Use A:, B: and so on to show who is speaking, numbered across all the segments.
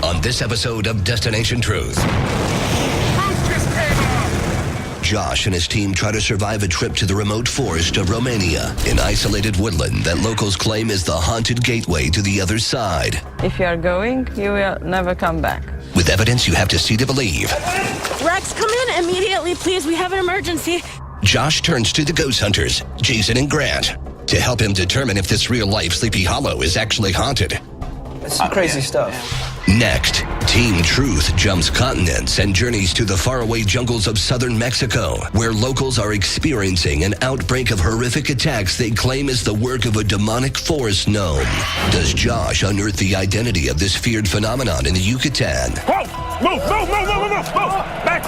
A: on this episode of Destination Truth. Josh and his team try to survive a trip to the remote forest of Romania, an isolated woodland that locals claim is the haunted gateway to the other side.
B: If you are going, you will never come back.
A: With evidence you have to see to believe.
C: Rex, come in immediately, please. We have an emergency.
A: Josh turns to the ghost hunters, Jason and Grant, to help him determine if this real-life Sleepy Hollow is actually haunted.
D: It's some crazy stuff.
A: Next, Team Truth jumps continents and journeys to the faraway jungles of southern Mexico, where locals are experiencing an outbreak of horrific attacks they claim is the work of a demonic forest gnome. Does Josh unearth the identity of this feared phenomenon in the Yucatan?
E: Whoa! Move! Back!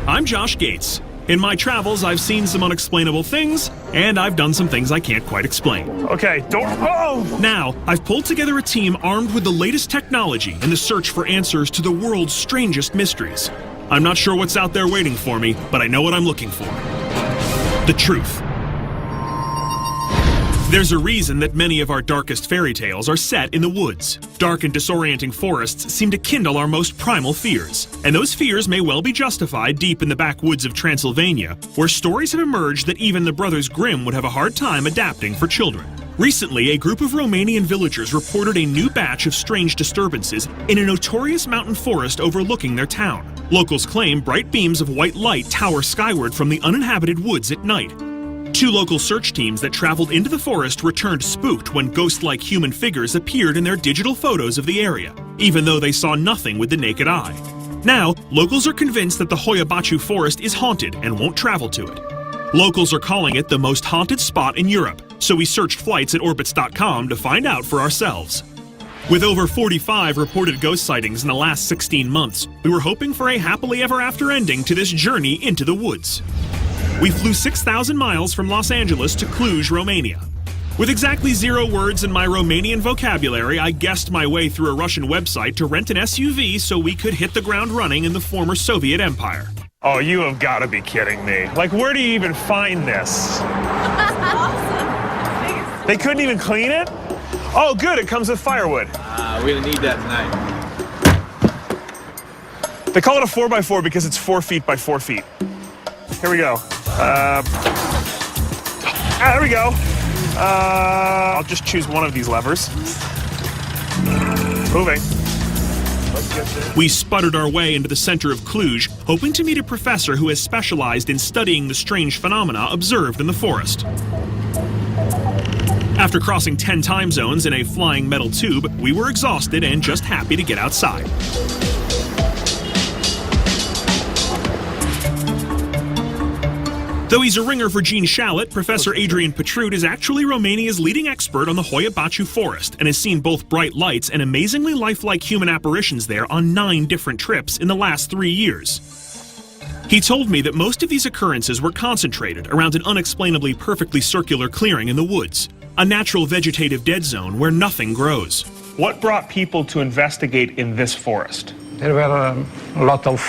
E: I'm Josh Gates. In my travels, I've seen some unexplainable things, and I've done some things I can't quite explain.
F: Okay, don't... Oh!
E: Now, I've pulled together a team armed with the latest technology in the search for answers to the world's strangest mysteries. I'm not sure what's out there waiting for me, but I know what I'm looking for. The truth. There's a reason that many of our darkest fairy tales are set in the woods. Dark and disorienting forests seem to kindle our most primal fears. And those fears may well be justified deep in the backwoods of Transylvania, where stories have emerged that even the Brothers Grimm would have a hard time adapting for children. Recently, a group of Romanian villagers reported a new batch of strange disturbances in a notorious mountain forest overlooking their town. Locals claim bright beams of white light tower skyward from the uninhabited woods at night. Two local search teams that traveled into the forest returned spooked when ghost-like human figures appeared in their digital photos of the area, even though they saw nothing with the naked eye. Now, locals are convinced that the Hoia forest is haunted and won't travel to it. Locals are calling it the most haunted spot in Europe, so we searched flights at orbitz.com to find out for ourselves. With over 45 reported ghost sightings in the last 16 months, we were hoping for a happily ever after ending to this journey into the woods. We flew 6,000 miles from Los Angeles to Cluj, Romania. With exactly 0 words in my Romanian vocabulary, I guessed my way through a Russian website to rent an SUV so we could hit the ground running in the former Soviet Empire.
F: Oh, you have got to be kidding me. Like, where do you even find this?
C: Awesome.
F: They couldn't even clean it? Oh, good, it comes with firewood.
D: We don't need that tonight.
F: They call it a 4x4 because it's 4 feet by 4 feet. Here we go. There we go. I'll just choose one of these levers. Moving.
E: We sputtered our way into the center of Cluj, hoping to meet a professor who has specialized in studying the strange phenomena observed in the forest. After crossing 10 time zones in a flying metal tube, we were exhausted and just happy to get outside. Though he's a ringer for Gene Shalit, Professor Adrian Petrut is actually Romania's leading expert on the Hoia forest and has seen both bright lights and amazingly lifelike human apparitions there on 9 different trips in the last 3 years. He told me that most of these occurrences were concentrated around an unexplainably perfectly circular clearing in the woods, a natural vegetative dead zone where nothing grows.
F: What brought people to investigate in this forest?
G: There were a lot of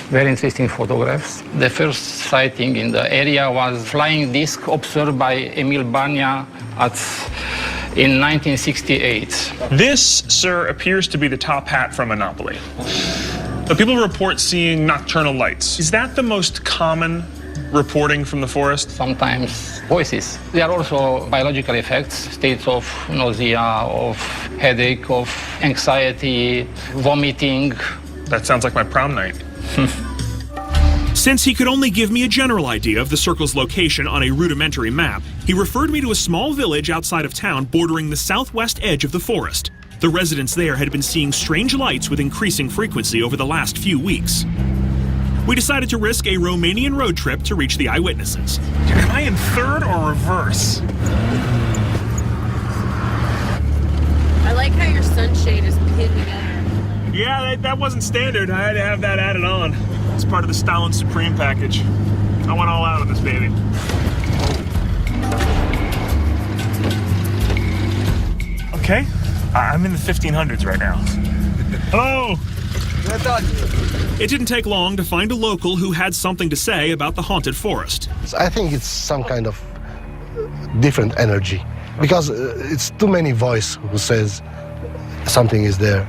G: very interesting photographs. The first sighting in the area was flying disc observed by Emil Bania in 1968.
F: This, sir, appears to be the top hat from Monopoly. The people report seeing nocturnal lights. Is that the most common reporting from the forest?
G: Sometimes voices. There are also biological effects, states of nausea, of headache, of anxiety, vomiting.
F: That sounds like my prom night.
E: Since he could only give me a general idea of the circle's location on a rudimentary map, he referred me to a small village outside of town bordering the southwest edge of the forest. The residents there had been seeing strange lights with increasing frequency over the last few weeks. We decided to risk a Romanian road trip to reach the eyewitnesses.
F: Am I in third or reverse?
C: I like how your sunshade is pinned together.
F: Yeah, that wasn't standard. I had to have that added on. It's part of the Stalin Supreme package. I went all out on this baby. Okay, I'm in the 1500s right now. Hello!
E: It didn't take long to find a local who had something to say about the haunted forest.
H: I think it's some kind of different energy because it's too many voices who says something is there.